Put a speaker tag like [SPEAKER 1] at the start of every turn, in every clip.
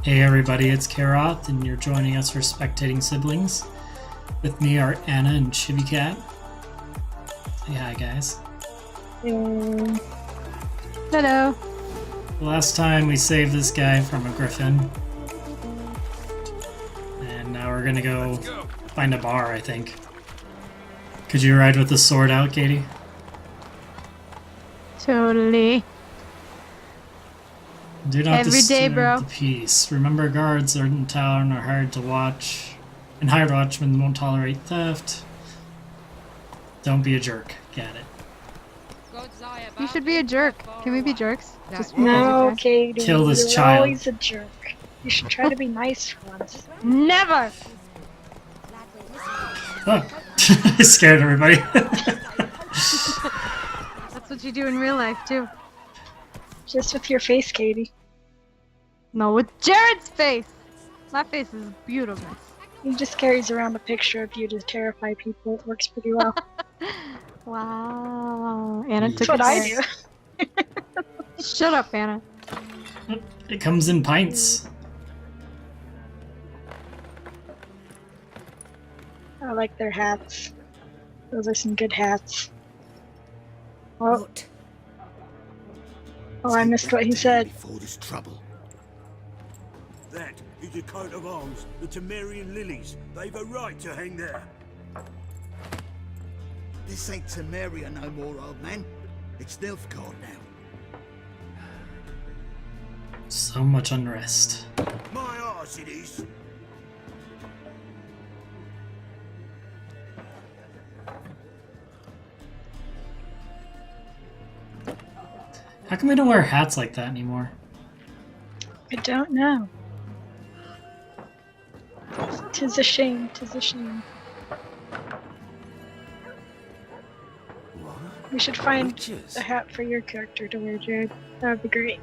[SPEAKER 1] Hey everybody, it's Karoth, and you're joining us for Spectating Siblings. With me are Anna and Chibi Cat. Say hi, guys.
[SPEAKER 2] Hello.
[SPEAKER 1] The last time we saved this guy from a Gryffin. And now we're gonna go find a bar, I think. Could you ride with the sword out, Katie?
[SPEAKER 2] Totally.
[SPEAKER 1] Do not
[SPEAKER 2] Every day,
[SPEAKER 1] disturb
[SPEAKER 2] bro.
[SPEAKER 1] the peace. Remember, guards in town are hard to watch, and hired watchmen won't tolerate theft. Don't be a jerk. Get it.
[SPEAKER 2] You should be a jerk. Can we be jerks? Just
[SPEAKER 3] No, Katie.
[SPEAKER 1] Kill this
[SPEAKER 3] You're
[SPEAKER 1] child.
[SPEAKER 3] always a jerk. You should try to be nice once.
[SPEAKER 2] Never!
[SPEAKER 1] Oh, I scared everybody.
[SPEAKER 2] That's what you do in real life, too.
[SPEAKER 3] Just with your face, Katie.
[SPEAKER 2] No, with Jared's face! My face is beautiful.
[SPEAKER 3] He just carries around a picture of you to terrify people. It works pretty well.
[SPEAKER 2] Wow. Anna
[SPEAKER 3] That's
[SPEAKER 2] took
[SPEAKER 3] what I
[SPEAKER 2] it.
[SPEAKER 3] do.
[SPEAKER 2] Shut up, Anna.
[SPEAKER 1] It comes in pints.
[SPEAKER 3] I like their hats. Those are some good hats. Oh, I missed what he said.
[SPEAKER 4] Before this trouble.
[SPEAKER 5] That is a coat of arms, the Temerian lilies. They've a right to hang there.
[SPEAKER 4] This ain't Temeria no more, old man. It's Nilfgaard now.
[SPEAKER 1] So much unrest.
[SPEAKER 5] My arse it is.
[SPEAKER 1] How come we don't wear hats like that anymore?
[SPEAKER 3] I don't know. 'Tis a shame. 'Tis a shame.
[SPEAKER 4] What?
[SPEAKER 3] We should find
[SPEAKER 4] Witches?
[SPEAKER 3] a hat for your character to wear, Jared. That would be great.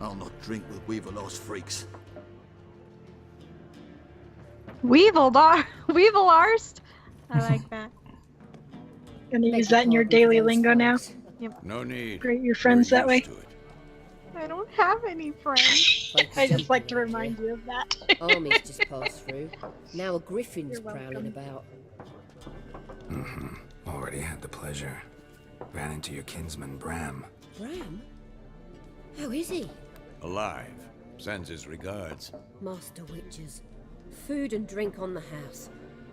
[SPEAKER 4] I'll not drink with Weaverlost freaks.
[SPEAKER 2] Weevil-arst? I like that.
[SPEAKER 3] Gonna use that in your daily lingo now?
[SPEAKER 5] No need.
[SPEAKER 3] Great, your friends that way?
[SPEAKER 2] I don't have any friends.
[SPEAKER 3] I just like to remind you of that.
[SPEAKER 6] Armies just passed through. Now a Griffin's
[SPEAKER 3] You're
[SPEAKER 6] prowling
[SPEAKER 3] welcome.
[SPEAKER 6] about.
[SPEAKER 7] Already had the pleasure. Ran into your kinsman, Bram.
[SPEAKER 6] Bram? How is he?
[SPEAKER 5] Alive. Sends his regards.
[SPEAKER 6] Master Witches. Food and drink on the house.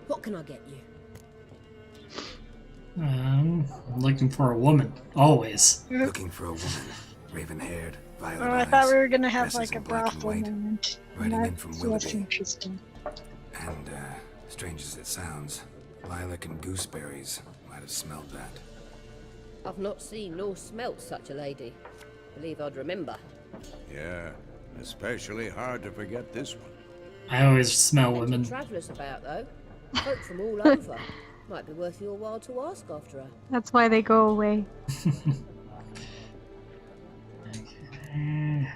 [SPEAKER 6] What can I get you?
[SPEAKER 1] I'm looking for a woman. Always.
[SPEAKER 7] Looking for a woman. Raven-haired, violet
[SPEAKER 3] Oh, I
[SPEAKER 7] eyes.
[SPEAKER 3] thought we were gonna have
[SPEAKER 7] dresses
[SPEAKER 3] like a
[SPEAKER 7] in black and
[SPEAKER 3] brothel
[SPEAKER 7] white,
[SPEAKER 3] moment.
[SPEAKER 7] riding in from
[SPEAKER 3] That's less
[SPEAKER 7] Willoughby.
[SPEAKER 3] interesting.
[SPEAKER 7] And, strange as it sounds, lilac and gooseberries might have smelled that.
[SPEAKER 6] I've not seen nor smelt such a lady. Believe I'd remember.
[SPEAKER 5] Yeah. Especially hard to forget this one.
[SPEAKER 1] I always smell
[SPEAKER 6] Plenty
[SPEAKER 1] women.
[SPEAKER 6] of travellers about though. Folk from all over. Might be worth your while to ask after her.
[SPEAKER 2] That's why they go away.
[SPEAKER 1] Okay.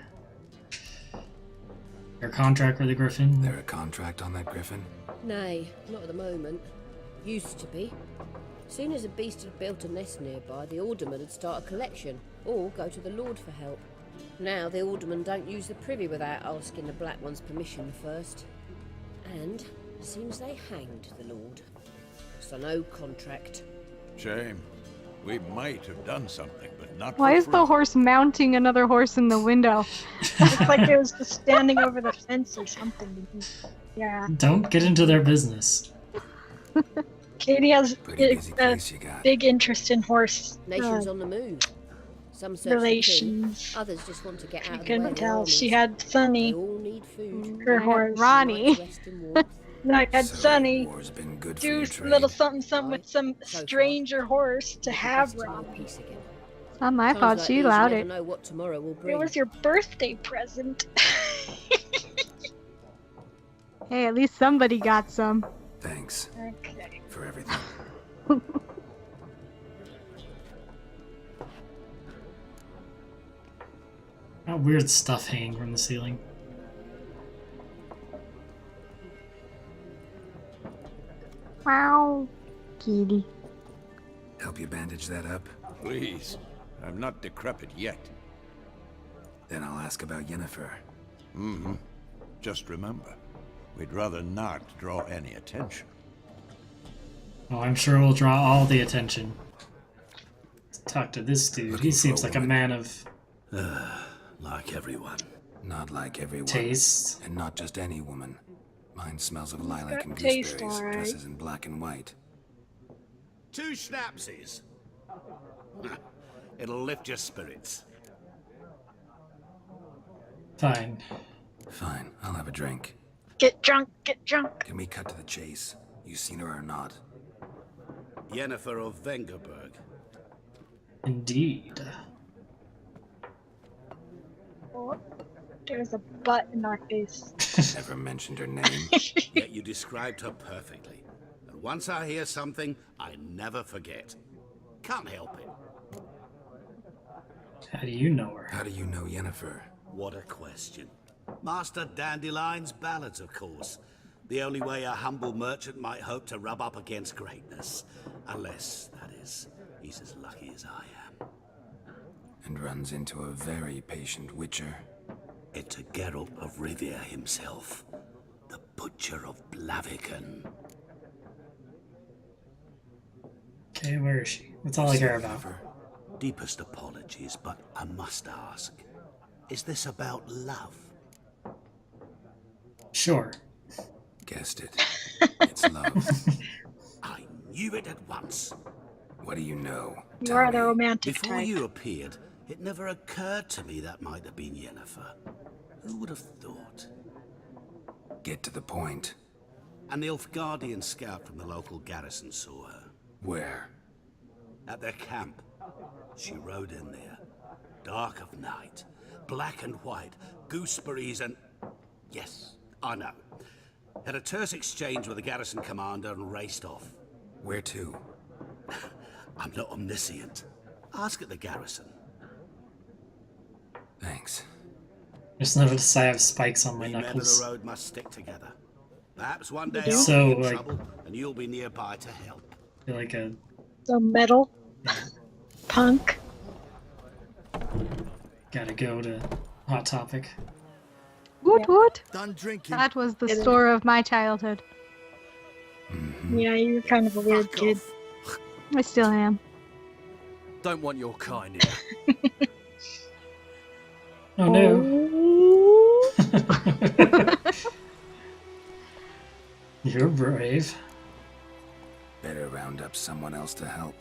[SPEAKER 1] Your contract with the Griffin?
[SPEAKER 7] There a contract on that griffin?
[SPEAKER 6] Nay, not at the moment. Used to be. Soon as a beast had built a nest nearby, the alderman would start a collection, or go to the Lord for help. Now the aldermen don't use the privy without asking the Black One's permission first. And seems they hanged the Lord. So no contract.
[SPEAKER 5] Shame. We might have done something, but not
[SPEAKER 2] Why
[SPEAKER 5] for
[SPEAKER 2] is the
[SPEAKER 5] free.
[SPEAKER 2] horse mounting another horse in the window?
[SPEAKER 3] Looks like it was just standing over the fence or something. Yeah.
[SPEAKER 1] Don't get into their business.
[SPEAKER 3] Katie has
[SPEAKER 7] Pretty busy
[SPEAKER 3] a
[SPEAKER 7] place you got.
[SPEAKER 3] big interest in horse
[SPEAKER 6] Nations on the move. Some search for kin,
[SPEAKER 3] relations.
[SPEAKER 6] others just want to get
[SPEAKER 3] You
[SPEAKER 6] out of the way
[SPEAKER 3] couldn't
[SPEAKER 6] of the
[SPEAKER 3] tell.
[SPEAKER 6] armies.
[SPEAKER 3] She had
[SPEAKER 6] They
[SPEAKER 3] Sunny,
[SPEAKER 6] all need food.
[SPEAKER 3] her
[SPEAKER 2] I had
[SPEAKER 3] horse.
[SPEAKER 2] Ronnie.
[SPEAKER 6] Rest in warmth.
[SPEAKER 3] And I had
[SPEAKER 7] So,
[SPEAKER 3] Sunny
[SPEAKER 7] war's been good for
[SPEAKER 3] do
[SPEAKER 7] your
[SPEAKER 3] a
[SPEAKER 7] trade.
[SPEAKER 3] little something, something with some
[SPEAKER 6] So far.
[SPEAKER 3] stranger horse to have
[SPEAKER 6] Best to know
[SPEAKER 3] Ronnie.
[SPEAKER 6] peace again.
[SPEAKER 2] It's not my
[SPEAKER 6] Times
[SPEAKER 2] fault.
[SPEAKER 6] like
[SPEAKER 2] She
[SPEAKER 6] these,
[SPEAKER 2] allowed
[SPEAKER 6] you
[SPEAKER 2] it.
[SPEAKER 6] never know what tomorrow will
[SPEAKER 3] It
[SPEAKER 6] bring.
[SPEAKER 3] was your birthday present.
[SPEAKER 2] Hey, at least somebody got some.
[SPEAKER 7] Thanks
[SPEAKER 3] Okay.
[SPEAKER 7] for everything.
[SPEAKER 1] Got weird stuff hanging from the ceiling.
[SPEAKER 2] Wow. Kitty.
[SPEAKER 7] Help you bandage that up?
[SPEAKER 5] Please. I'm not decrepit yet.
[SPEAKER 7] Then I'll ask about Yennefer.
[SPEAKER 5] Mm-hmm. Just remember, we'd rather not draw any attention.
[SPEAKER 1] Oh, I'm sure we'll draw all the attention. Let's talk to this dude.
[SPEAKER 7] Looking
[SPEAKER 1] He
[SPEAKER 7] for
[SPEAKER 1] seems
[SPEAKER 7] a
[SPEAKER 1] like a
[SPEAKER 7] woman.
[SPEAKER 1] man of
[SPEAKER 5] Like everyone.
[SPEAKER 7] Not like everyone.
[SPEAKER 1] taste.
[SPEAKER 7] And not just any woman. Mine smells of lilac
[SPEAKER 3] got
[SPEAKER 7] and
[SPEAKER 3] taste,
[SPEAKER 7] gooseberries,
[SPEAKER 3] alright.
[SPEAKER 7] dresses in black and white.
[SPEAKER 4] 2 schnapsies. It'll lift your spirits.
[SPEAKER 1] Fine.
[SPEAKER 7] Fine, I'll have a drink.
[SPEAKER 3] Get drunk, get drunk.
[SPEAKER 7] Can we cut to the chase? You seen her or not?
[SPEAKER 4] Yennefer of Vengerberg.
[SPEAKER 1] Indeed.
[SPEAKER 3] Oh, there's a butt in our face.
[SPEAKER 7] Never mentioned her name.
[SPEAKER 4] Yet you described her perfectly. And once I hear something, I never forget. Can't help it.
[SPEAKER 1] How do you know her?
[SPEAKER 7] How do you know Yennefer?
[SPEAKER 4] What a question. Master Dandelion's ballads, of course. The only way a humble merchant might hope to rub up against greatness. Unless, that is, he's as lucky as I am.
[SPEAKER 7] And runs into a very patient witcher.
[SPEAKER 4] It's a Geralt of Rivia himself. The Butcher of Blaviken.
[SPEAKER 1] Okay, where is she? That's all I care about.
[SPEAKER 7] Yennefer?
[SPEAKER 4] Deepest apologies, but I must ask. Is this about love?
[SPEAKER 1] Sure.
[SPEAKER 7] Guessed it. It's love.
[SPEAKER 4] I knew it at once.
[SPEAKER 7] What do you know?
[SPEAKER 3] You
[SPEAKER 7] Tell
[SPEAKER 3] are the
[SPEAKER 7] me.
[SPEAKER 3] romantic
[SPEAKER 4] Before
[SPEAKER 3] type.
[SPEAKER 4] you appeared, it never occurred to me that might have been Yennefer. Who would have thought?
[SPEAKER 7] Get to the point.
[SPEAKER 4] An Nilfgaardian scout from the local garrison saw her.
[SPEAKER 7] Where?
[SPEAKER 4] At their camp. She rode in there. Dark of night. Black and white. Gooseberries and... Yes, I know. Had a terse exchange with the garrison commander and raced off.
[SPEAKER 7] Where to?
[SPEAKER 4] I'm not omniscient. Ask at the garrison.
[SPEAKER 7] Thanks.
[SPEAKER 1] Just notice I have spikes on my
[SPEAKER 4] We men of
[SPEAKER 1] knuckles.
[SPEAKER 4] the road must stick together. Perhaps one day
[SPEAKER 3] do?
[SPEAKER 4] I'll
[SPEAKER 1] So,
[SPEAKER 4] be in
[SPEAKER 1] like-
[SPEAKER 4] trouble and you'll be nearby to help.
[SPEAKER 1] I feel like a
[SPEAKER 3] The metal. Punk.
[SPEAKER 1] gotta go to Hot Topic.
[SPEAKER 2] Woot woot.
[SPEAKER 4] Done drinking.
[SPEAKER 2] That was the
[SPEAKER 3] It is.
[SPEAKER 2] story of my childhood.
[SPEAKER 3] Yeah, you're kind of a weird
[SPEAKER 4] Fuck
[SPEAKER 3] kid.
[SPEAKER 4] off.
[SPEAKER 2] I still am.
[SPEAKER 8] Don't want your kind here.
[SPEAKER 1] Oh no. You're brave.
[SPEAKER 7] Better round up someone else to help.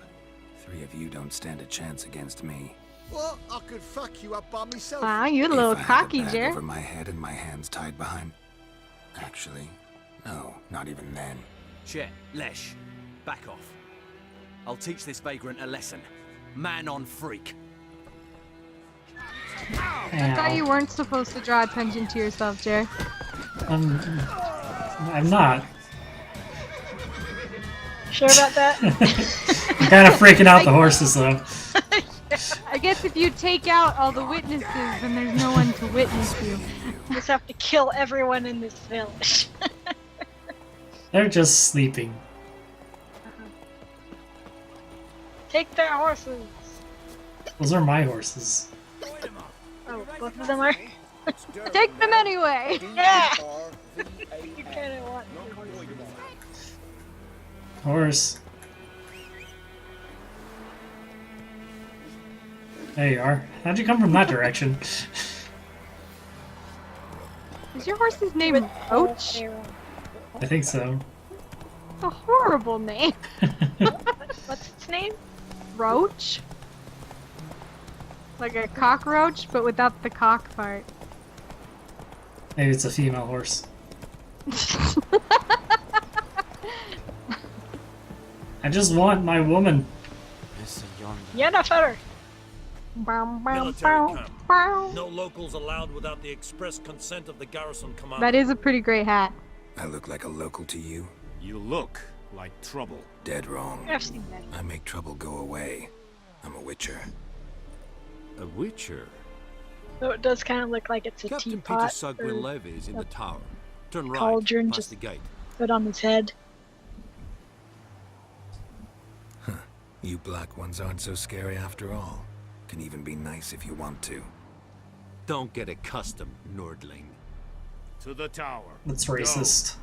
[SPEAKER 7] 3 of you don't stand a chance against me.
[SPEAKER 4] What? I could fuck you up by myself.
[SPEAKER 2] Wow, you're a
[SPEAKER 7] If
[SPEAKER 2] little
[SPEAKER 7] I had
[SPEAKER 2] cocky,
[SPEAKER 7] a bag
[SPEAKER 2] Jer.
[SPEAKER 7] over my head and my hands tied behind. Actually, no, not even then.
[SPEAKER 8] Chet, Lesh, back off. I'll teach this vagrant a lesson. Man on freak.
[SPEAKER 2] I thought you weren't supposed to draw attention to yourself, Jer.
[SPEAKER 1] I'm not.
[SPEAKER 3] Sure about that?
[SPEAKER 1] I'm kind of freaking out the horses though.
[SPEAKER 2] I guess if you take out all the witnesses, then there's no one to witness you.
[SPEAKER 3] You just have to kill everyone in this village.
[SPEAKER 1] They're just sleeping.
[SPEAKER 3] Take their horses.
[SPEAKER 1] Those are my horses.
[SPEAKER 3] Oh, both of them are?
[SPEAKER 2] Take them anyway!
[SPEAKER 3] Yeah! You kind of want
[SPEAKER 1] Horse. There you are. How'd you come from that direction?
[SPEAKER 2] Is your horse's name Roach?
[SPEAKER 1] I think so.
[SPEAKER 2] It's a horrible name.
[SPEAKER 3] What's its name?
[SPEAKER 2] Roach? Like a cockroach, but without the cock part.
[SPEAKER 1] Maybe it's a female horse. I just want my woman.
[SPEAKER 3] Yennefer!
[SPEAKER 9] Military camp. No locals allowed without the express consent of the garrison commander.
[SPEAKER 2] That is a pretty great hat.
[SPEAKER 7] I look like a local to you?
[SPEAKER 5] You look like trouble.
[SPEAKER 7] Dead wrong.
[SPEAKER 3] I've seen that.
[SPEAKER 7] I make trouble go away. I'm a witcher.
[SPEAKER 5] A witcher?
[SPEAKER 3] So it does kind of look like it's a
[SPEAKER 5] Captain Peter
[SPEAKER 3] teapot
[SPEAKER 5] Sugwin-Levy is in the tower. Turn right,
[SPEAKER 3] cauldron
[SPEAKER 5] past
[SPEAKER 3] just
[SPEAKER 5] the gate.
[SPEAKER 3] put on his head.
[SPEAKER 7] You black ones aren't so scary after all. Can even be nice if you want to.
[SPEAKER 8] Don't get accustomed, Nordling.
[SPEAKER 5] To the tower.
[SPEAKER 1] That's racist.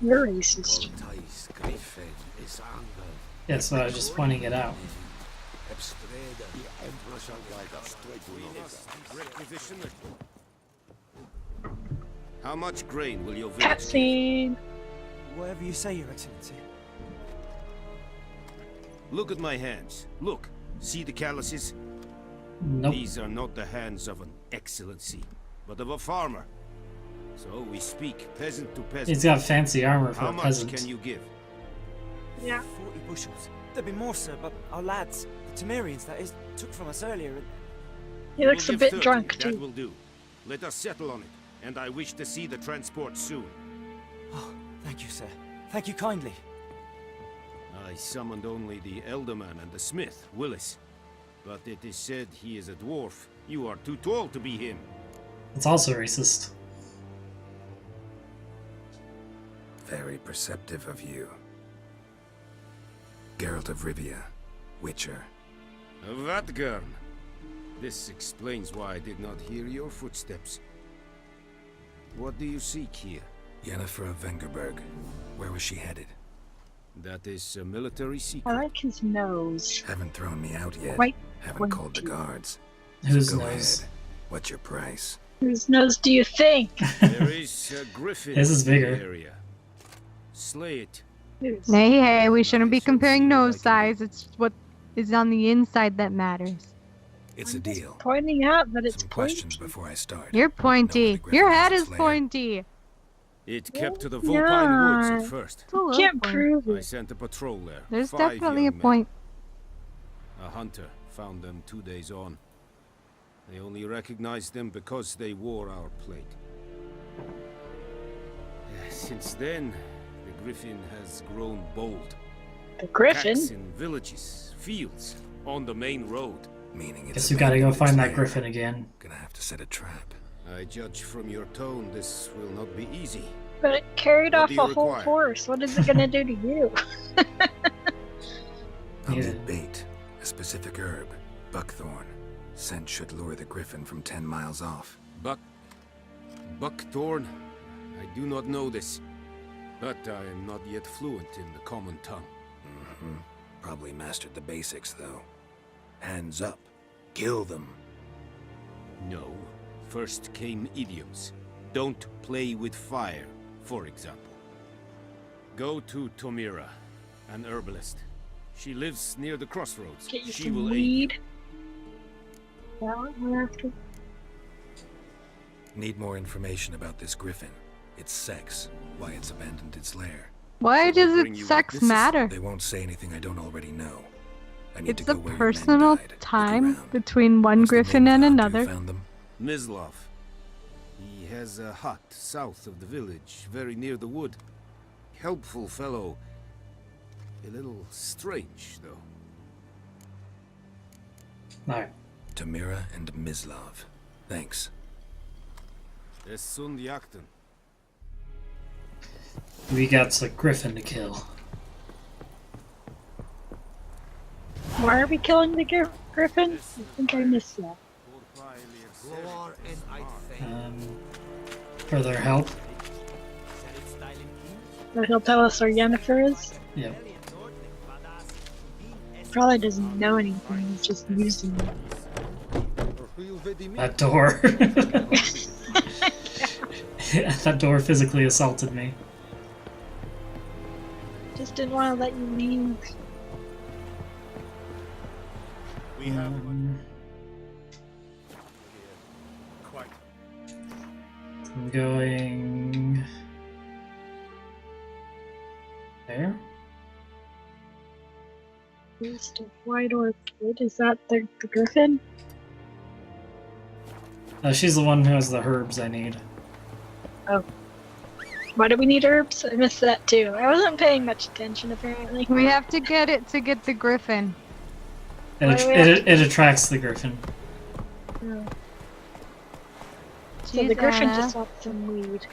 [SPEAKER 3] You're racist.
[SPEAKER 1] Yeah, so I was just pointing it out.
[SPEAKER 5] How much grain will your village give?
[SPEAKER 3] Cutscene.
[SPEAKER 10] Whatever you say, Your Excellency.
[SPEAKER 5] Look at my hands. Look. See the calluses?
[SPEAKER 1] Nope.
[SPEAKER 5] These are not the hands of an excellency, but of a farmer. So we speak peasant to peasant.
[SPEAKER 1] He's got fancy armor for
[SPEAKER 5] How
[SPEAKER 1] a
[SPEAKER 5] much
[SPEAKER 1] peasant.
[SPEAKER 5] can you give?
[SPEAKER 3] Yeah.
[SPEAKER 10] 40 bushels. There'd be more, sir, but our lads, the Temerians, that is, took from us earlier. And...
[SPEAKER 3] He looks a
[SPEAKER 5] We'll give
[SPEAKER 3] bit
[SPEAKER 5] 30.
[SPEAKER 3] drunk,
[SPEAKER 5] That
[SPEAKER 3] too.
[SPEAKER 5] will do. Let us settle on it, and I wish to see the transport soon.
[SPEAKER 10] Oh, thank you, sir. Thank you kindly.
[SPEAKER 5] I summoned only the Elderman and the smith, Willis. But it is said he is a dwarf. You are too tall to be him.
[SPEAKER 1] It's also racist.
[SPEAKER 7] Very perceptive of you. Geralt of Rivia, Witcher.
[SPEAKER 5] Vatgern. This explains why I did not hear your footsteps. What do you seek here?
[SPEAKER 7] Yennefer of Vengerberg. Where was she headed?
[SPEAKER 5] That is a military secret.
[SPEAKER 3] I like his nose.
[SPEAKER 7] Haven't thrown me out yet.
[SPEAKER 3] Quite
[SPEAKER 7] Haven't called the
[SPEAKER 3] pointy.
[SPEAKER 7] guards.
[SPEAKER 1] Whose
[SPEAKER 7] Go
[SPEAKER 1] nose?
[SPEAKER 7] ahead. What's your price?
[SPEAKER 3] Whose nose do you think?
[SPEAKER 5] There is a griffin
[SPEAKER 1] This is
[SPEAKER 5] in the
[SPEAKER 1] bigger.
[SPEAKER 5] area. Slay it.
[SPEAKER 3] Whose?
[SPEAKER 2] Hey, we shouldn't be
[SPEAKER 5] Nice,
[SPEAKER 2] comparing
[SPEAKER 5] let's see what
[SPEAKER 2] nose
[SPEAKER 5] I can
[SPEAKER 2] size. It's what is on the inside that matters.
[SPEAKER 7] It's a
[SPEAKER 3] I'm just
[SPEAKER 7] deal.
[SPEAKER 3] pointing out that it's
[SPEAKER 7] Some questions
[SPEAKER 3] pointy.
[SPEAKER 7] before I start.
[SPEAKER 2] You're
[SPEAKER 7] Know where
[SPEAKER 2] pointy.
[SPEAKER 7] the griffin
[SPEAKER 2] Your
[SPEAKER 7] has
[SPEAKER 2] head
[SPEAKER 7] its
[SPEAKER 2] is
[SPEAKER 7] lair?
[SPEAKER 2] pointy.
[SPEAKER 5] It kept to the
[SPEAKER 3] Yeah.
[SPEAKER 5] Vulpine Woods at first.
[SPEAKER 2] It's a little
[SPEAKER 3] Can't
[SPEAKER 2] point.
[SPEAKER 3] prove
[SPEAKER 5] I
[SPEAKER 3] it.
[SPEAKER 5] sent a patrol there.
[SPEAKER 2] There's
[SPEAKER 5] 5
[SPEAKER 2] definitely a
[SPEAKER 5] young men.
[SPEAKER 2] point.
[SPEAKER 5] A hunter found them 2 days on. They only recognized them because they wore our plate. Since then, the griffin has grown bold.
[SPEAKER 3] The griffin?
[SPEAKER 5] Attacks in villages, fields, on the main road.
[SPEAKER 7] Meaning it's
[SPEAKER 1] Guess we gotta go
[SPEAKER 7] abandoned its
[SPEAKER 1] find that
[SPEAKER 7] lair.
[SPEAKER 1] griffin again.
[SPEAKER 7] Gonna have to set a trap.
[SPEAKER 5] I judge from your tone this will not be easy.
[SPEAKER 3] But it carried
[SPEAKER 5] What
[SPEAKER 3] off
[SPEAKER 5] do you
[SPEAKER 3] a whole
[SPEAKER 5] require?
[SPEAKER 3] horse. What is it gonna do to you?
[SPEAKER 7] I'll
[SPEAKER 1] Yeah.
[SPEAKER 7] need bait. A specific herb. Buckthorn. Scent should lure the griffin from 10 miles off.
[SPEAKER 5] Buckthorn? I do not know this. But I am not yet fluent in the common tongue.
[SPEAKER 7] Mm-hmm. Probably mastered the basics, though. Hands up. Kill them.
[SPEAKER 5] No. First came idioms. Don't play with fire, for example. Go to Tomira, an herbalist. She lives near the crossroads.
[SPEAKER 3] Get you
[SPEAKER 5] She
[SPEAKER 3] some
[SPEAKER 5] will aid
[SPEAKER 3] weed. That what we're after?
[SPEAKER 7] Need more information about this griffin. Its sex. Why it's abandoned its lair.
[SPEAKER 2] Why
[SPEAKER 5] Shall I
[SPEAKER 2] does
[SPEAKER 5] bring
[SPEAKER 2] its
[SPEAKER 5] you
[SPEAKER 2] sex
[SPEAKER 5] witnesses?
[SPEAKER 2] matter?
[SPEAKER 7] They won't say anything I don't already know. I need
[SPEAKER 2] It's
[SPEAKER 7] to
[SPEAKER 2] a
[SPEAKER 7] go where your men
[SPEAKER 2] personal
[SPEAKER 7] died. Look
[SPEAKER 2] time
[SPEAKER 7] around.
[SPEAKER 2] between one
[SPEAKER 7] What's the
[SPEAKER 2] griffin
[SPEAKER 7] name
[SPEAKER 2] and
[SPEAKER 7] of the hunter who
[SPEAKER 2] another.
[SPEAKER 7] found them?
[SPEAKER 5] Mislav. He has a hut south of the village, very near the wood. Helpful fellow. A little strange, though.
[SPEAKER 1] Alright.
[SPEAKER 7] Tamira and Mislav. Thanks.
[SPEAKER 5] Es sunt jagten.
[SPEAKER 1] We got a griffin to kill.
[SPEAKER 3] Why are we killing the griffin? I think I missed that.
[SPEAKER 1] For their help.
[SPEAKER 3] But he'll tell us where Yennefer is.
[SPEAKER 1] Yep.
[SPEAKER 3] Probably doesn't know anything. He's just using it.
[SPEAKER 1] That door. That door physically assaulted me.
[SPEAKER 3] Just didn't want to let you leave.
[SPEAKER 5] We have
[SPEAKER 9] Quite.
[SPEAKER 1] I'm going there.
[SPEAKER 3] Feast of White Orchid. Is that the griffin?
[SPEAKER 1] She's the one who has the herbs I need.
[SPEAKER 3] Oh. Why do we need herbs? I missed that too. I wasn't paying much attention apparently.
[SPEAKER 2] We have to get it to get the griffin.
[SPEAKER 1] It,
[SPEAKER 3] do we have
[SPEAKER 1] it attracts the griffin.
[SPEAKER 3] Oh. So the
[SPEAKER 2] Jeez,
[SPEAKER 3] griffin
[SPEAKER 2] Anna.
[SPEAKER 3] just wants some weed.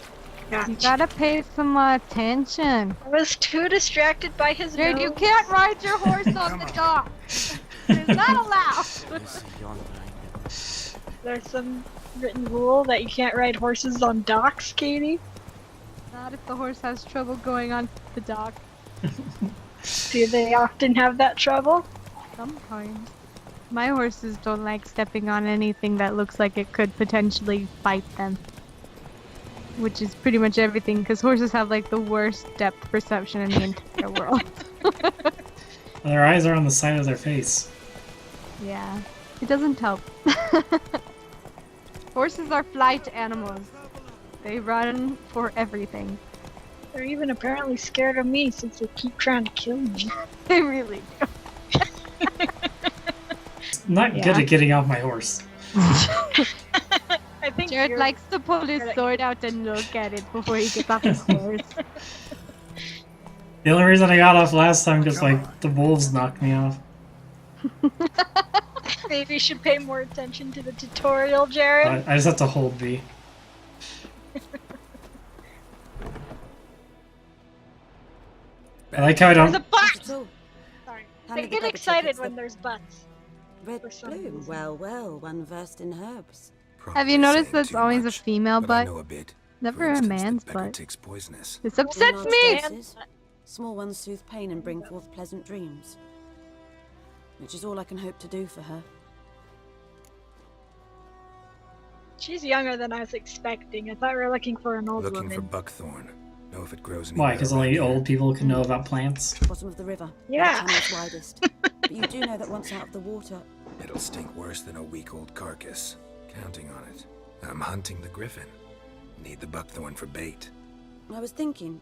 [SPEAKER 2] You gotta pay some attention.
[SPEAKER 3] I was too distracted by his
[SPEAKER 2] Dude,
[SPEAKER 3] nose.
[SPEAKER 2] you can't ride your horse on the dock. It's not allowed.
[SPEAKER 3] There's some written rule that you can't ride horses on docks, Katie.
[SPEAKER 2] Not if the horse has trouble going on the dock.
[SPEAKER 3] Do they often have that trouble?
[SPEAKER 2] Sometimes. My horses don't like stepping on anything that looks like it could potentially bite them. Which is pretty much everything, because horses have like the worst depth perception in the entire world.
[SPEAKER 1] Their eyes are on the side of their face.
[SPEAKER 2] Yeah, it doesn't help. Horses are flight animals. They run for everything.
[SPEAKER 3] They're even apparently scared of me since they keep trying to kill me.
[SPEAKER 2] They really do.
[SPEAKER 1] I'm not good at getting off my horse.
[SPEAKER 3] I think
[SPEAKER 2] Jared likes to pull his sword out and look at it before he gets off his horse.
[SPEAKER 1] The only reason I got off last time because like the wolves knocked me off.
[SPEAKER 3] Maybe you should pay more attention to the tutorial, Jared.
[SPEAKER 1] I just have to hold B. I like how I
[SPEAKER 3] There's
[SPEAKER 1] don't.
[SPEAKER 3] a butt!
[SPEAKER 11] So,
[SPEAKER 3] Sorry.
[SPEAKER 11] How
[SPEAKER 3] They
[SPEAKER 11] did
[SPEAKER 3] get
[SPEAKER 11] the
[SPEAKER 3] excited
[SPEAKER 11] double-check
[SPEAKER 3] when
[SPEAKER 11] it's
[SPEAKER 3] there's butts.
[SPEAKER 11] Red
[SPEAKER 3] for some
[SPEAKER 11] bloom.
[SPEAKER 3] reason.
[SPEAKER 11] Well, well, one versed in herbs.
[SPEAKER 2] Have you noticed that's always a female
[SPEAKER 7] but I
[SPEAKER 2] butt?
[SPEAKER 7] know a bit.
[SPEAKER 2] Never
[SPEAKER 7] For
[SPEAKER 2] a
[SPEAKER 7] instance,
[SPEAKER 2] man's
[SPEAKER 7] that beggar
[SPEAKER 2] butt.
[SPEAKER 7] takes poisonous.
[SPEAKER 2] This upsets
[SPEAKER 11] In
[SPEAKER 2] me!
[SPEAKER 11] large doses, small ones soothe pain and bring forth pleasant dreams. Which is all I can hope to do for her.
[SPEAKER 3] She's younger than I was expecting. I thought we were looking for an old
[SPEAKER 7] Looking
[SPEAKER 3] woman.
[SPEAKER 7] for buckthorn. Know if it grows
[SPEAKER 1] Why?
[SPEAKER 7] anywhere
[SPEAKER 1] Because
[SPEAKER 7] around
[SPEAKER 1] only
[SPEAKER 7] here.
[SPEAKER 1] old people can know about plants.
[SPEAKER 11] Bottom of the river.
[SPEAKER 3] Yeah.
[SPEAKER 11] The channel's widest. But you do know that once out of the water,
[SPEAKER 7] It'll stink worse than a week-old carcass. Counting on it. I'm hunting the griffin. Need the buckthorn for bait.
[SPEAKER 11] I was thinking,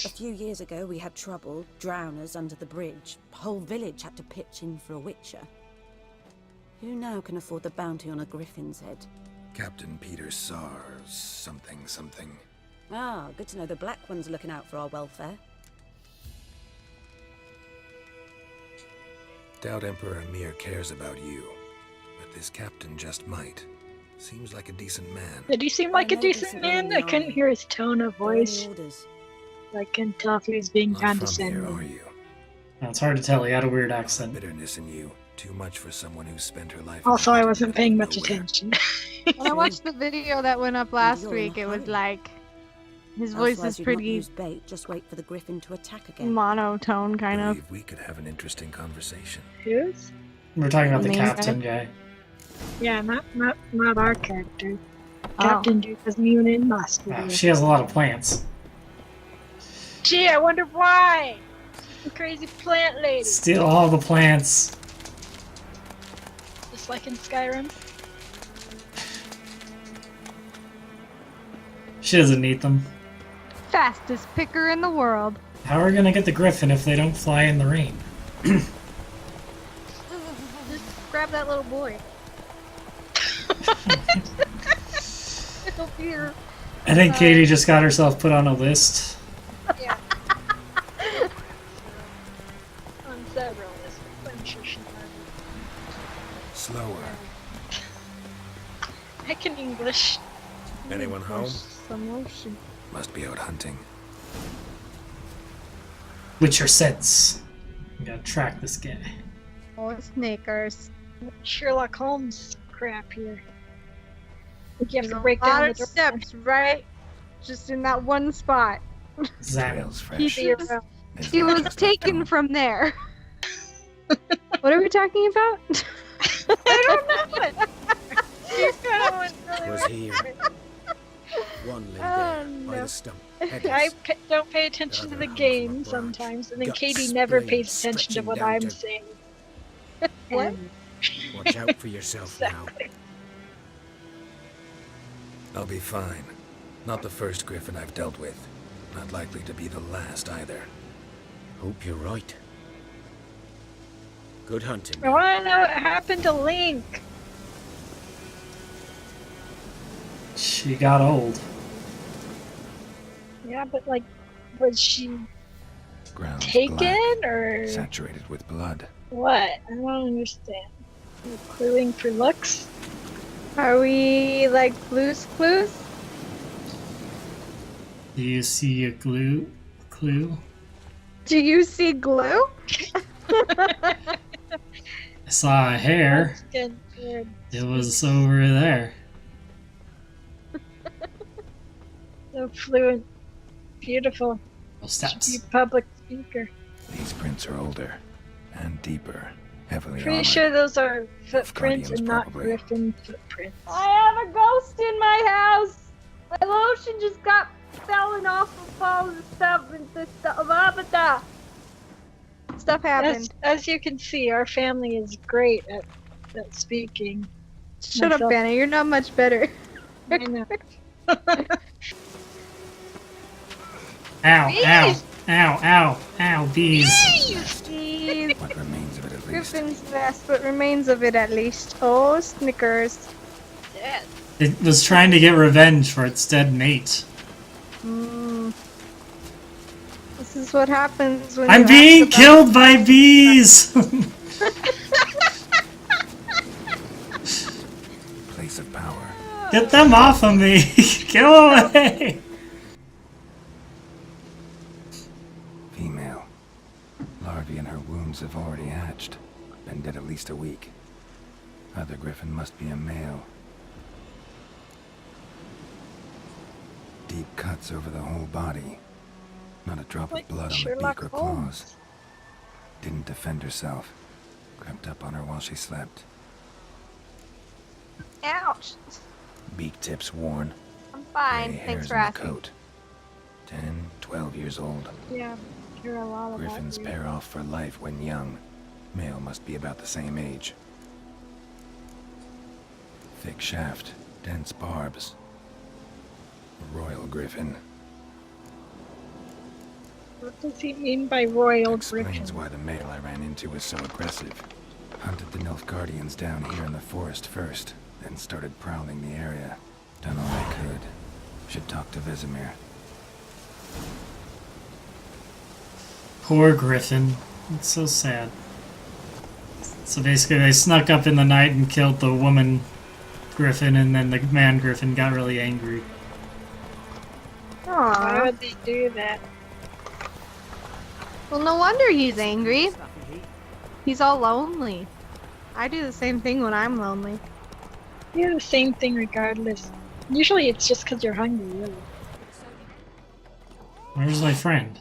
[SPEAKER 11] a few years ago we had trouble, drowners under the bridge. Whole village had to pitch in for a witcher. Who now can afford the bounty on a griffin's head?
[SPEAKER 7] Captain Peter Sars, something.
[SPEAKER 11] Ah, good to know the Black One's looking out for our welfare.
[SPEAKER 7] Doubt Emperor Emir cares about you, but this captain just might. Seems like a decent man.
[SPEAKER 3] Did he seem like
[SPEAKER 11] I
[SPEAKER 3] a
[SPEAKER 11] know
[SPEAKER 3] decent
[SPEAKER 11] decent
[SPEAKER 3] man?
[SPEAKER 11] men
[SPEAKER 3] I couldn't
[SPEAKER 11] are.
[SPEAKER 3] hear his tone of voice.
[SPEAKER 11] Orders.
[SPEAKER 3] I couldn't tell if he was being
[SPEAKER 7] Not from here,
[SPEAKER 3] condescending.
[SPEAKER 7] are you?
[SPEAKER 1] It's hard to tell. He had a weird accent.
[SPEAKER 7] Bitterness in you. Too much for someone who's spent her life.
[SPEAKER 3] Also,
[SPEAKER 7] in
[SPEAKER 3] I
[SPEAKER 7] the
[SPEAKER 3] wasn't
[SPEAKER 7] middle
[SPEAKER 3] paying
[SPEAKER 7] of
[SPEAKER 3] much
[SPEAKER 7] nowhere.
[SPEAKER 3] attention.
[SPEAKER 2] When I watched the video that went up last
[SPEAKER 11] you're in a
[SPEAKER 2] week, it was
[SPEAKER 11] hurry.
[SPEAKER 2] like his voice
[SPEAKER 11] Elsewise
[SPEAKER 2] is
[SPEAKER 11] you'd not
[SPEAKER 2] pretty
[SPEAKER 11] use bait, just wait for the griffin to attack again.
[SPEAKER 2] monotone, kind of.
[SPEAKER 7] Believe we could have an interesting conversation.
[SPEAKER 3] Who's?
[SPEAKER 1] We're talking about the
[SPEAKER 2] Main
[SPEAKER 1] captain guy.
[SPEAKER 3] Yeah, not our character.
[SPEAKER 2] Oh.
[SPEAKER 3] Captain Duke was immune in Moscow.
[SPEAKER 1] Wow, she has a lot of plants.
[SPEAKER 3] Gee, I wonder why. The crazy plant lady.
[SPEAKER 1] Steal all the plants.
[SPEAKER 3] Just like in Skyrim.
[SPEAKER 1] She doesn't need them.
[SPEAKER 2] Fastest picker in the world.
[SPEAKER 1] How are we gonna get the griffin if they don't fly in the rain?
[SPEAKER 3] Just grab that little boy. Little Peter.
[SPEAKER 1] I think Katie just got herself put on a list.
[SPEAKER 3] Yeah. On several lists. I'm sure she has.
[SPEAKER 7] Slower.
[SPEAKER 3] I can English.
[SPEAKER 7] Anyone home?
[SPEAKER 3] Some lotion.
[SPEAKER 7] Must be out hunting.
[SPEAKER 1] Witcher sense. We gotta track this guy.
[SPEAKER 2] Oh, Snickers.
[SPEAKER 3] Sherlock Holmes crap here. You have to
[SPEAKER 2] There's
[SPEAKER 3] break
[SPEAKER 2] a lot
[SPEAKER 3] down the
[SPEAKER 2] of
[SPEAKER 3] door.
[SPEAKER 2] steps, right? Just in that one spot.
[SPEAKER 1] Exactly.
[SPEAKER 7] Trail's fresh.
[SPEAKER 3] He
[SPEAKER 2] He was taken from there. What are we talking about?
[SPEAKER 3] I don't know. You kind of went really
[SPEAKER 5] Was
[SPEAKER 3] right.
[SPEAKER 5] here. One lay
[SPEAKER 2] Oh,
[SPEAKER 5] there by
[SPEAKER 2] no.
[SPEAKER 5] the stump.
[SPEAKER 3] I
[SPEAKER 5] headless.
[SPEAKER 3] don't pay attention to the game sometimes, and then Katie never pays attention to what I'm saying.
[SPEAKER 2] What?
[SPEAKER 5] Watch out for yourself now.
[SPEAKER 7] I'll be fine. Not the first griffin I've dealt with. Not likely to be the last either.
[SPEAKER 5] Hope you're right. Good hunting.
[SPEAKER 3] I want to know what happened to Link.
[SPEAKER 1] She got old.
[SPEAKER 3] Yeah, but like, was she
[SPEAKER 7] Ground's
[SPEAKER 3] taken
[SPEAKER 7] black,
[SPEAKER 3] or
[SPEAKER 7] saturated with blood.
[SPEAKER 3] what? I don't understand. You're cluing for looks?
[SPEAKER 2] Are we like Blue's Clues?
[SPEAKER 1] Do you see a clue?
[SPEAKER 2] Do you see glue?
[SPEAKER 1] I saw a hair.
[SPEAKER 3] That's good.
[SPEAKER 1] It was over there.
[SPEAKER 3] So fluent. Beautiful.
[SPEAKER 1] No
[SPEAKER 3] Should
[SPEAKER 1] steps.
[SPEAKER 3] be public speaker.
[SPEAKER 7] These prints are older and deeper, heavily
[SPEAKER 3] Pretty
[SPEAKER 7] armored.
[SPEAKER 3] sure those are footprints
[SPEAKER 7] Guardians,
[SPEAKER 3] and not
[SPEAKER 7] probably.
[SPEAKER 3] Griffin footprints.
[SPEAKER 2] I have a ghost in my house. My lotion just got falling off of all the stuff and the stuff. Stuff happened.
[SPEAKER 3] As you can see, our family is great at speaking.
[SPEAKER 2] Shut up,
[SPEAKER 3] myself-
[SPEAKER 2] Anna. You're not much better.
[SPEAKER 3] I know.
[SPEAKER 1] Ow,
[SPEAKER 2] Bees!
[SPEAKER 1] ow, ow, ow, ow, bees.
[SPEAKER 2] Jeez.
[SPEAKER 7] What remains of it, at least.
[SPEAKER 2] Griffin's best, what remains of it at least. Oh, Snickers.
[SPEAKER 1] It was trying to get revenge for its dead mate.
[SPEAKER 2] This is what happens when
[SPEAKER 1] I'm
[SPEAKER 2] you
[SPEAKER 1] being
[SPEAKER 2] ask
[SPEAKER 1] killed by bees!
[SPEAKER 7] Place of power.
[SPEAKER 1] Get them off of me! Go away!
[SPEAKER 7] Female. Larvae in her wounds have already hatched. Been dead at least a week. Other griffin must be a male. Deep cuts over the whole body. Not a drop
[SPEAKER 3] Like
[SPEAKER 7] of blood on the
[SPEAKER 3] Sherlock
[SPEAKER 7] beak or
[SPEAKER 3] Holmes.
[SPEAKER 7] claws. Didn't defend herself. Crept up on her while she slept.
[SPEAKER 2] Ouch.
[SPEAKER 7] Beak tips worn.
[SPEAKER 2] I'm fine.
[SPEAKER 7] Gray
[SPEAKER 2] Thanks
[SPEAKER 7] hairs
[SPEAKER 2] for
[SPEAKER 7] in the
[SPEAKER 2] asking.
[SPEAKER 7] coat. 10, 12 years old.
[SPEAKER 3] Yeah, hear a lot about
[SPEAKER 7] Griffins
[SPEAKER 3] you.
[SPEAKER 7] pair off for life when young. Male must be about the same age. Thick shaft, dense barbs. Royal griffin.
[SPEAKER 3] What does he mean by royal
[SPEAKER 7] Explains
[SPEAKER 3] griffin?
[SPEAKER 7] why the male I ran into was so aggressive. Hunted the Nilfgaardians down here in the forest first, then started prowling the area. Done all I could. Should talk to Vesemir.
[SPEAKER 1] Poor Griffin. It's so sad. So basically they snuck up in the night and killed the woman Griffin, and then the man Griffin got really angry.
[SPEAKER 3] Why
[SPEAKER 2] Aww.
[SPEAKER 3] would they do that?
[SPEAKER 2] Well, no wonder he's angry. He's all lonely. I do the same thing when I'm lonely.
[SPEAKER 3] You do the same thing regardless. Usually it's just because you're hungry, really.
[SPEAKER 1] Where's my friend?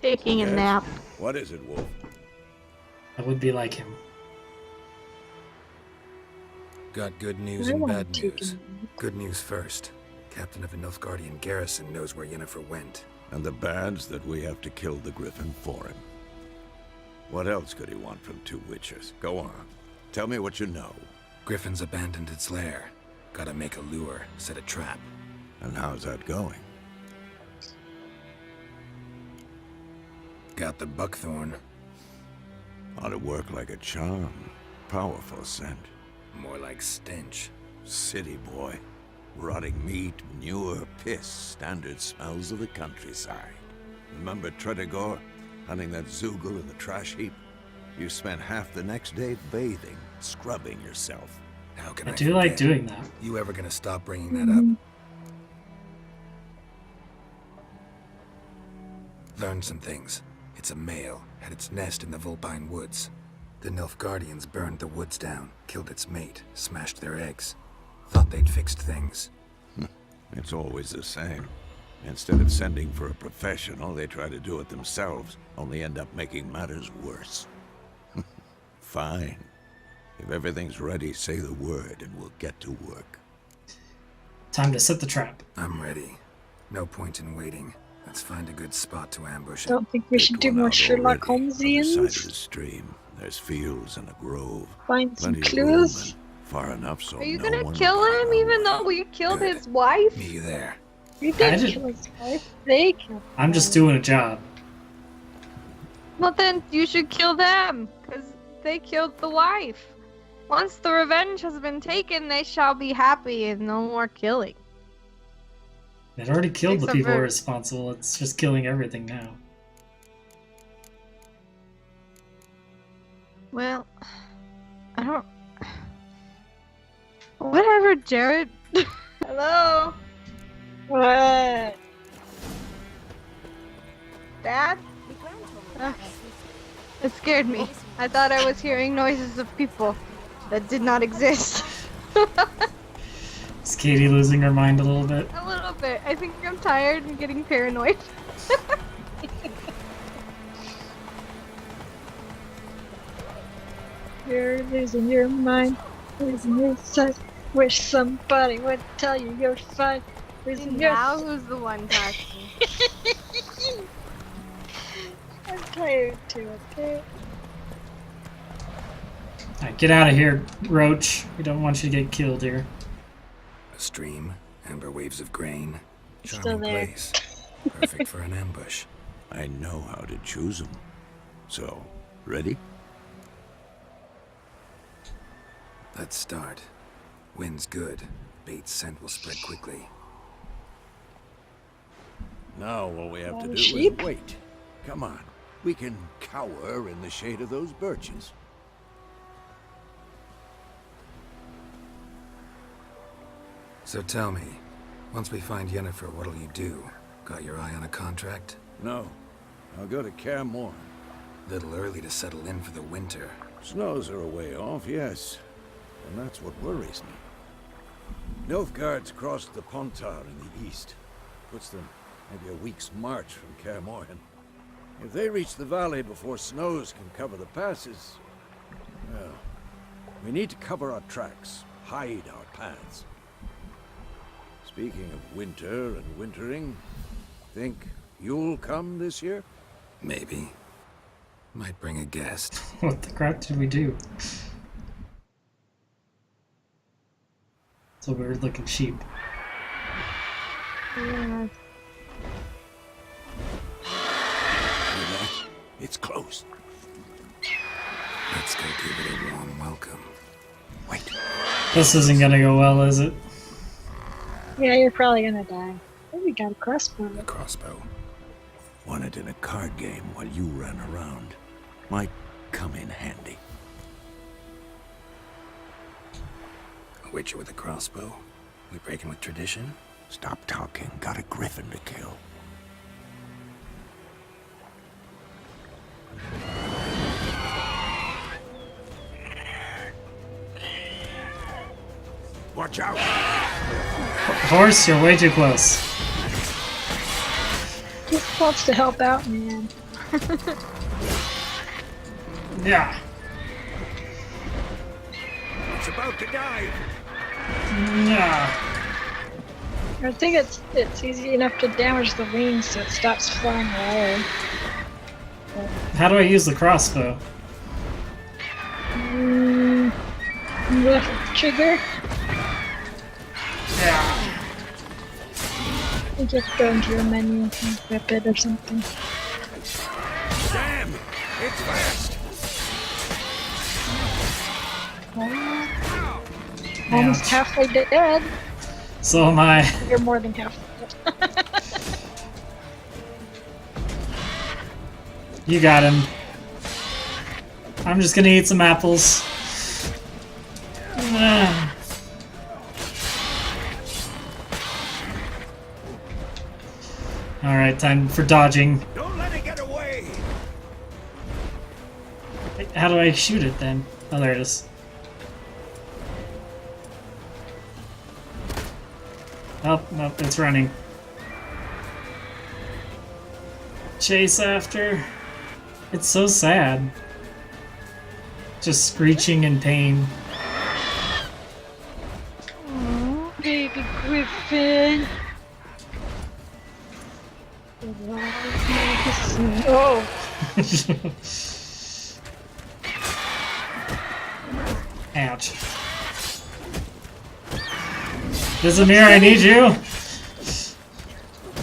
[SPEAKER 2] Taking a
[SPEAKER 4] Yes.
[SPEAKER 2] nap.
[SPEAKER 4] What is it, Wolf?
[SPEAKER 1] I would be like him.
[SPEAKER 7] Got good news
[SPEAKER 3] I
[SPEAKER 7] and
[SPEAKER 3] wanna
[SPEAKER 7] bad
[SPEAKER 3] take
[SPEAKER 7] news.
[SPEAKER 3] a nap.
[SPEAKER 7] Good news first. Captain of the Nilfgaardian garrison knows where Yennefer went.
[SPEAKER 4] And the bad's that we have to kill the Griffin for him. What else could he want from two witches? Go on. Tell me what you know.
[SPEAKER 7] Griffin's abandoned its lair. Gotta make a lure, set a trap.
[SPEAKER 4] And how's that going?
[SPEAKER 7] Got the buckthorn.
[SPEAKER 4] Ought to work like a charm. Powerful scent.
[SPEAKER 7] More like stench.
[SPEAKER 4] City boy. Rotting meat, manure, piss. Standard smells of the countryside. Remember Tredegor? Hunting that Zoogle in the trash heap? You spent half the next day bathing, scrubbing yourself.
[SPEAKER 7] How can
[SPEAKER 1] I
[SPEAKER 7] I
[SPEAKER 1] do like
[SPEAKER 7] forget?
[SPEAKER 1] doing that.
[SPEAKER 7] You ever gonna stop bringing that up? Learned some things. It's a male, had its nest in the Vulpine Woods. The Nilfgaardians burned the woods down, killed its mate, smashed their eggs. Thought they'd fixed things.
[SPEAKER 4] It's always the same. Instead of sending for a professional, they try to do it themselves, only end up making matters worse. Fine. If everything's ready, say the word and we'll get to work.
[SPEAKER 1] Time to set the trap.
[SPEAKER 7] I'm ready. No point in waiting. Let's find a good spot to ambush it.
[SPEAKER 3] Don't think we should do
[SPEAKER 4] Pick one
[SPEAKER 3] more
[SPEAKER 4] out
[SPEAKER 3] Sherlock
[SPEAKER 4] already, on the side of the
[SPEAKER 3] Holmesians.
[SPEAKER 4] stream. There's fields and a grove.
[SPEAKER 3] Find some
[SPEAKER 4] Plenty of room
[SPEAKER 3] clues.
[SPEAKER 4] and far enough so
[SPEAKER 2] Are you
[SPEAKER 4] no
[SPEAKER 2] gonna
[SPEAKER 4] one
[SPEAKER 2] kill
[SPEAKER 4] will
[SPEAKER 2] him
[SPEAKER 4] find
[SPEAKER 2] even
[SPEAKER 4] out.
[SPEAKER 2] though we killed
[SPEAKER 7] Good.
[SPEAKER 2] his wife?
[SPEAKER 7] Meet you there.
[SPEAKER 3] We
[SPEAKER 1] I
[SPEAKER 3] didn't
[SPEAKER 1] didn't-
[SPEAKER 3] kill his wife. They killed
[SPEAKER 1] I'm just doing a job.
[SPEAKER 2] Well, then you should kill them, because they killed the wife. Once the revenge has been taken, they shall be happy and no more killing.
[SPEAKER 1] It already killed the
[SPEAKER 2] Except
[SPEAKER 1] people
[SPEAKER 2] for-
[SPEAKER 1] responsible. It's just killing everything now.
[SPEAKER 2] Well, I don't. Whatever, Jared. Hello?
[SPEAKER 3] What?
[SPEAKER 2] Dad? Ugh. It scared me. I thought I was hearing noises of people that did not exist.
[SPEAKER 1] Is Katie losing her mind a little bit?
[SPEAKER 2] A little bit. I think I'm tired and getting paranoid.
[SPEAKER 3] You're losing your mind, losing your sight. Wish somebody would tell you you're fine. Losing your
[SPEAKER 2] Now who's the one talking?
[SPEAKER 3] I'm tired too, okay?
[SPEAKER 1] Alright, get out of here, Roach. We don't want you to get killed here.
[SPEAKER 7] A stream, amber waves of grain.
[SPEAKER 3] Still
[SPEAKER 7] Charming
[SPEAKER 3] there.
[SPEAKER 7] place. Perfect for an ambush.
[SPEAKER 4] I know how to choose them. So, ready?
[SPEAKER 7] Let's start. Wind's good. Bait's scent will spread quickly.
[SPEAKER 4] Now all we have to
[SPEAKER 3] All
[SPEAKER 4] do
[SPEAKER 3] sheep?
[SPEAKER 4] is wait. Come on. We can cower in the shade of those birches.
[SPEAKER 7] So tell me, once we find Yennefer, what'll you do? Got your eye on a contract?
[SPEAKER 4] No. I'll go to Kaer Morhen.
[SPEAKER 7] Little early to settle in for the winter.
[SPEAKER 4] Snows are a way off, yes. And that's what worries me. Nilfgaard's crossed the Pontar in the east. Puts them maybe a week's march from Kaer Morhen. If they reach the valley before snows can cover the passes, well, we need to cover our tracks, hide our paths. Speaking of winter and wintering, think you'll come this year?
[SPEAKER 7] Maybe. Might bring a guest.
[SPEAKER 1] What the crap did we do? It's a weird looking sheep.
[SPEAKER 2] Yeah.
[SPEAKER 4] Hear that? It's close.
[SPEAKER 7] Let's go give it a warm welcome.
[SPEAKER 4] Wait.
[SPEAKER 1] This isn't gonna go well, is it?
[SPEAKER 3] Yeah, you're probably gonna die. Oh, we got a crossbow.
[SPEAKER 7] A crossbow.
[SPEAKER 4] Won it in a card game while you ran around. Might come in handy.
[SPEAKER 7] A witcher with a crossbow. We breaking with tradition?
[SPEAKER 4] Stop talking. Got a griffin to kill. Watch out!
[SPEAKER 1] Horse, you're way too close.
[SPEAKER 3] Just wants to help out, man.
[SPEAKER 1] Yeah.
[SPEAKER 4] It's about to dive.
[SPEAKER 1] Yeah.
[SPEAKER 3] I think it's easy enough to damage the wings so it stops flying away.
[SPEAKER 1] How do I use the crossbow?
[SPEAKER 3] Left trigger.
[SPEAKER 1] Yeah.
[SPEAKER 3] You just go into your menu and whip it or something.
[SPEAKER 4] Damn! It's fast!
[SPEAKER 3] Almost halfway dead.
[SPEAKER 1] So am I.
[SPEAKER 3] You're more than halfway dead.
[SPEAKER 1] You got him. I'm just gonna eat some apples. Alright, time for dodging.
[SPEAKER 4] Don't let it get away!
[SPEAKER 1] How do I shoot it then? Oh, there it is. Oh, nope, it's running. Chase after. It's so sad. Just screeching in pain.
[SPEAKER 3] Oh, baby Griffin. Oh,
[SPEAKER 1] Ouch. Vizimir, I need you!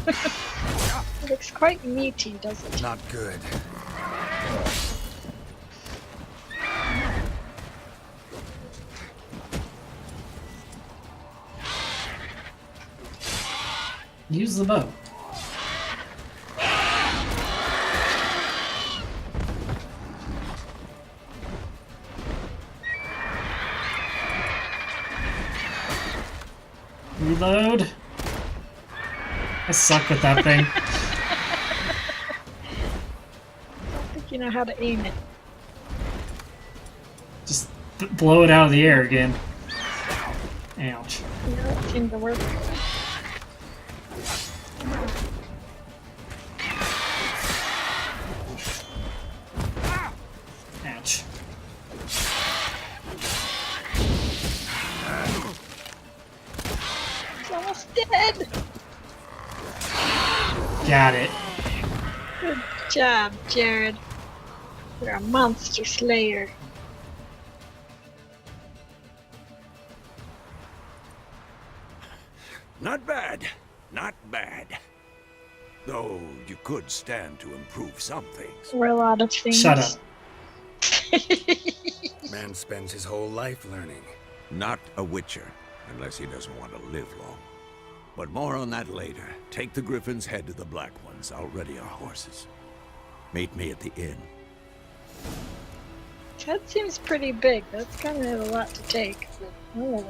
[SPEAKER 3] it looks quite meaty, doesn't it?
[SPEAKER 7] Not good.
[SPEAKER 1] Use the bow. Reload. I suck with that thing.
[SPEAKER 3] I don't think you know how to aim it.
[SPEAKER 1] Just blow it out of the air again. Ouch.
[SPEAKER 3] Yeah, that seemed to work.
[SPEAKER 1] Ouch.
[SPEAKER 3] He's almost dead!
[SPEAKER 1] Got it.
[SPEAKER 3] Good job, Jared. You're a monster slayer.
[SPEAKER 4] Not bad. Not bad. Though you could stand to improve some things.
[SPEAKER 3] Or a lot of things.
[SPEAKER 1] Shut up.
[SPEAKER 7] Man spends his whole life learning.
[SPEAKER 4] Not a witcher, unless he doesn't want to live long. But more on that later. Take the Gryphins, head to the Black Ones. I'll ready our horses. Meet me at the inn.
[SPEAKER 3] That seems pretty big. That's kind of a lot to take. Oh.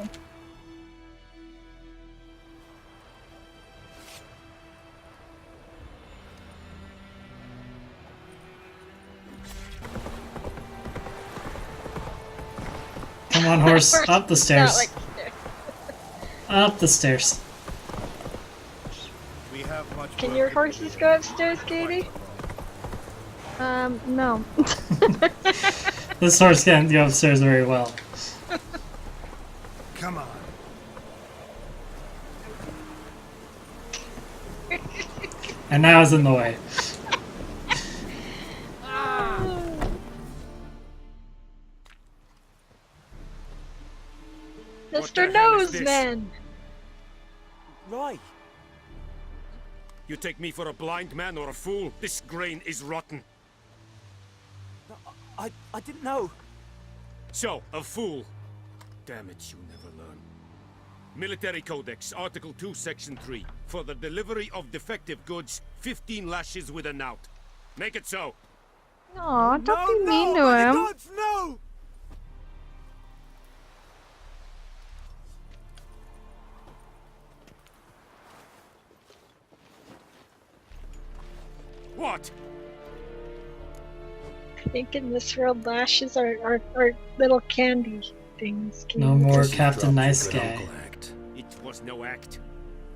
[SPEAKER 1] Come on, horse. Up the
[SPEAKER 3] Not
[SPEAKER 1] stairs.
[SPEAKER 3] like
[SPEAKER 1] Up the stairs.
[SPEAKER 9] We have much
[SPEAKER 3] Can
[SPEAKER 9] work
[SPEAKER 3] your
[SPEAKER 9] to
[SPEAKER 3] horses
[SPEAKER 9] do.
[SPEAKER 3] go upstairs, Katie?
[SPEAKER 2] No.
[SPEAKER 1] This horse can't go upstairs very well.
[SPEAKER 7] Come on.
[SPEAKER 1] And now it's in the way.
[SPEAKER 3] Mr. Noseman!
[SPEAKER 10] Right.
[SPEAKER 5] You take me for a blind man or a fool? This grain is rotten.
[SPEAKER 10] No, I didn't know.
[SPEAKER 5] So, a fool. Damn it, you never learn. Military Codex, Article 2, Section 3. For the delivery of defective goods, 15 lashes with a knout. Make it so.
[SPEAKER 2] Aw, don't
[SPEAKER 10] No,
[SPEAKER 2] be mean
[SPEAKER 10] no,
[SPEAKER 2] to
[SPEAKER 10] by the
[SPEAKER 2] him.
[SPEAKER 10] gods, no!
[SPEAKER 5] What?
[SPEAKER 3] I think in this world, lashes are little candy things.
[SPEAKER 1] No more
[SPEAKER 7] Guess you
[SPEAKER 1] Captain
[SPEAKER 7] dropped
[SPEAKER 1] Nice
[SPEAKER 7] your good
[SPEAKER 1] Guy.
[SPEAKER 7] uncle act.
[SPEAKER 5] It was no act.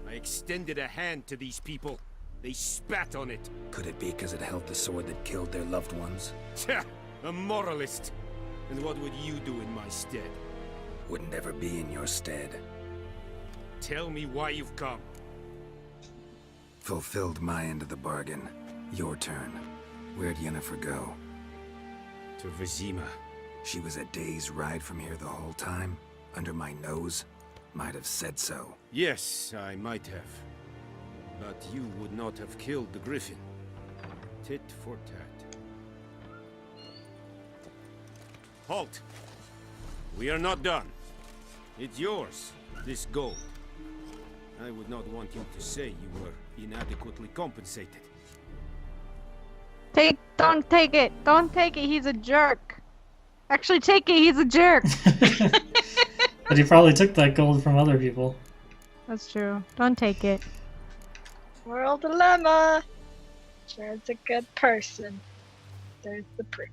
[SPEAKER 5] I extended a hand to these people. They spat on it.
[SPEAKER 7] Could it be because it held the sword that killed their loved ones?
[SPEAKER 5] Tja, a moralist. And what would you do in my stead?
[SPEAKER 7] Wouldn't ever be in your stead.
[SPEAKER 5] Tell me why you've come.
[SPEAKER 7] Fulfilled my end of the bargain. Your turn. Where'd Yennefer go?
[SPEAKER 5] To Vizima.
[SPEAKER 7] She was a day's ride from here the whole time? Under my nose? Might have said so.
[SPEAKER 5] Yes, I might have. But you would not have killed the Griffin. Tit for tat. Halt! We are not done. It's yours, this gold. I would not want you to say you were inadequately compensated.
[SPEAKER 2] Don't take it. Don't take it. He's a jerk. Actually, take it. He's a jerk.
[SPEAKER 1] But he probably took that gold from other people.
[SPEAKER 2] That's true. Don't take it.
[SPEAKER 3] Moral dilemma. Jared's a good person. There's the proof.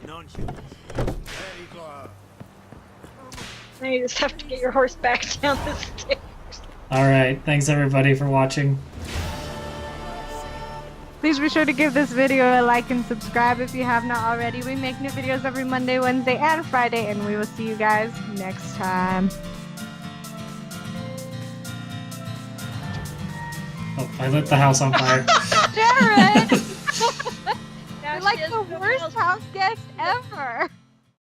[SPEAKER 9] Non-humans. Very glad.
[SPEAKER 3] Now you just have to get your horse back down the stairs.
[SPEAKER 1] Alright, thanks everybody for watching.
[SPEAKER 2] Please be sure to give this video a like and subscribe if you have not already. We make new videos every Monday, Wednesday, and Friday, and we will see you guys next time.
[SPEAKER 1] Oh, I lit the house on fire.
[SPEAKER 2] Jared!
[SPEAKER 3] Now
[SPEAKER 2] You're like
[SPEAKER 3] she has
[SPEAKER 2] the
[SPEAKER 3] no
[SPEAKER 2] worst
[SPEAKER 3] else.
[SPEAKER 2] house guest ever!